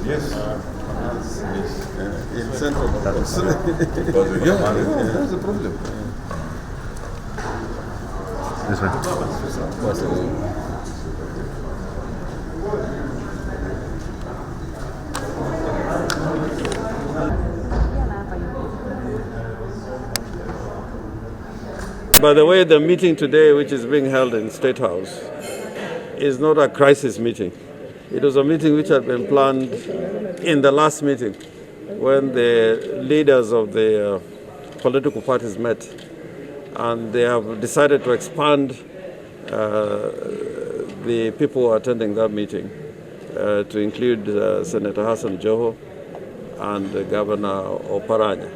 Yes. In central. That's the problem. This way. By the way, the meeting today, which is being held in State House, is not a crisis meeting. It was a meeting which had been planned in the last meeting when the leaders of the political parties met, and they have decided to expand the people attending that meeting to include Senator Hassan Joho and Governor Oparanya.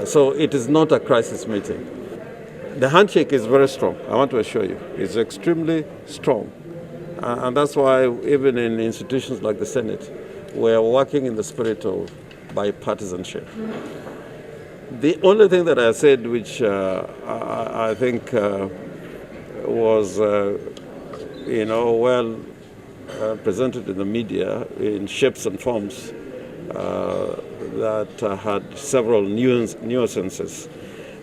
So it is not a crisis meeting. The handshake is very strong, I want to assure you. It's extremely strong. And that's why even in institutions like the Senate, we are working in the spirit of bipartisanship. The only thing that I said, which I think was, well presented in the media in shapes and forms that had several nuances.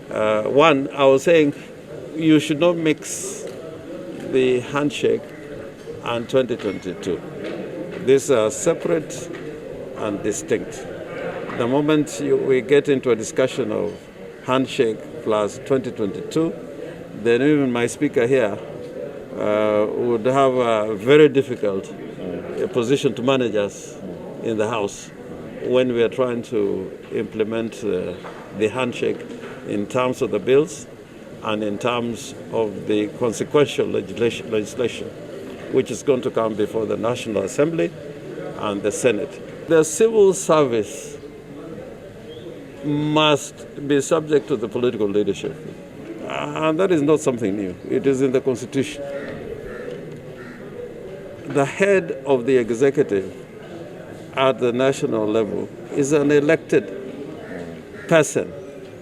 One, I was saying you should not mix the handshake and 2022. These are separate and distinct. The moment we get into a discussion of handshake plus 2022, then even my speaker here would have a very difficult position to manage us in the House when we are trying to implement the handshake in terms of the bills and in terms of the consequential legislation, which is going to come before the National Assembly and the Senate. The civil service must be subject to the political leadership. And that is not something new. It is in the Constitution. The head of the executive at the national level is an elected person,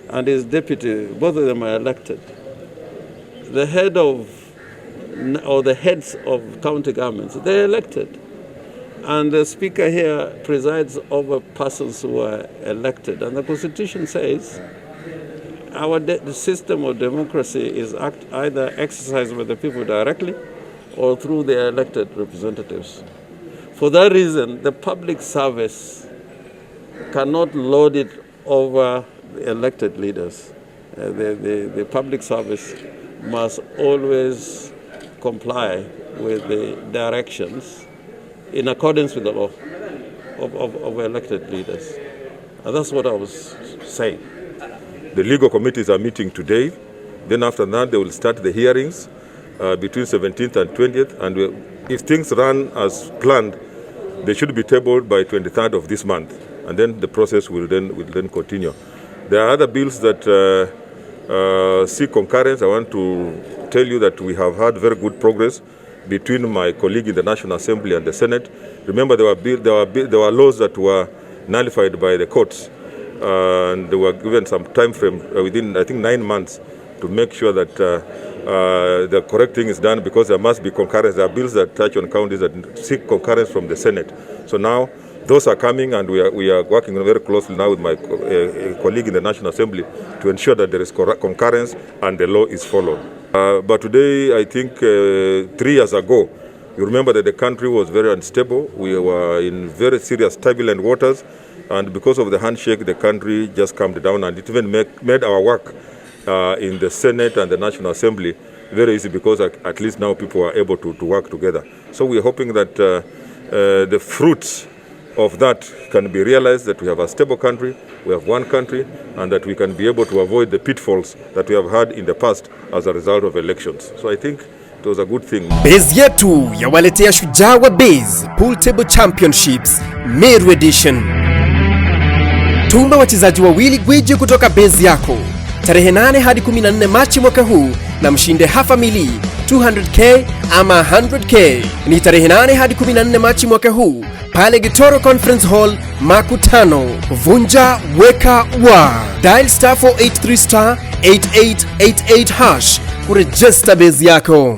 and his deputy, both of them are elected. The head of, or the heads of county governments, they're elected. And the speaker here presides over persons who are elected. And the Constitution says the system of democracy is either exercised by the people directly or through their elected representatives. For that reason, the public service cannot load it over the elected leaders. The public service must always comply with the directions in accordance with the law of elected leaders. And that's what I was saying. The legal committees are meeting today. Then after that, they will start the hearings between 17th and 20th. And if things run as planned, they should be tabled by 23rd of this month. And then the process will then continue. There are other bills that seek concurrence. I want to tell you that we have had very good progress between my colleague in the National Assembly and the Senate. Remember, there were laws that were nullified by the courts, and they were given some time frame within, I think, 9 months to make sure that the correct thing is done, because there must be concurrence. There are bills that touch on counties that seek concurrence from the Senate. So now those are coming, and we are working very closely now with my colleague in the National Assembly to ensure that there is concurrence and the law is followed. But today, I think 3 years ago, you remember that the country was very unstable. We were in very serious turbulent waters, and because of the handshake, the country just calmed down, and it even made our work in the Senate and the National Assembly very easy, because at least now people are able to work together. So we're hoping that the fruits of that can be realized, that we have a stable country, we have one country, and that we can be able to avoid the pitfalls that we have had in the past as a result of elections. So I think it was a good thing. Base yetu yawaletea shujaa wa Base Pool Table Championships Meru Edition. Tuma wachezaji wawili gwiji kutoka base yako tarehe 8 hadi 14 Machi mwaka huu na mshinde hafamili 200k ama 100k. Ni tarehe 8 hadi 14 Machi mwaka huu pale Gitoro Conference Hall Makutano. Vunja weka wa dial *483*8888# kuregister base yako.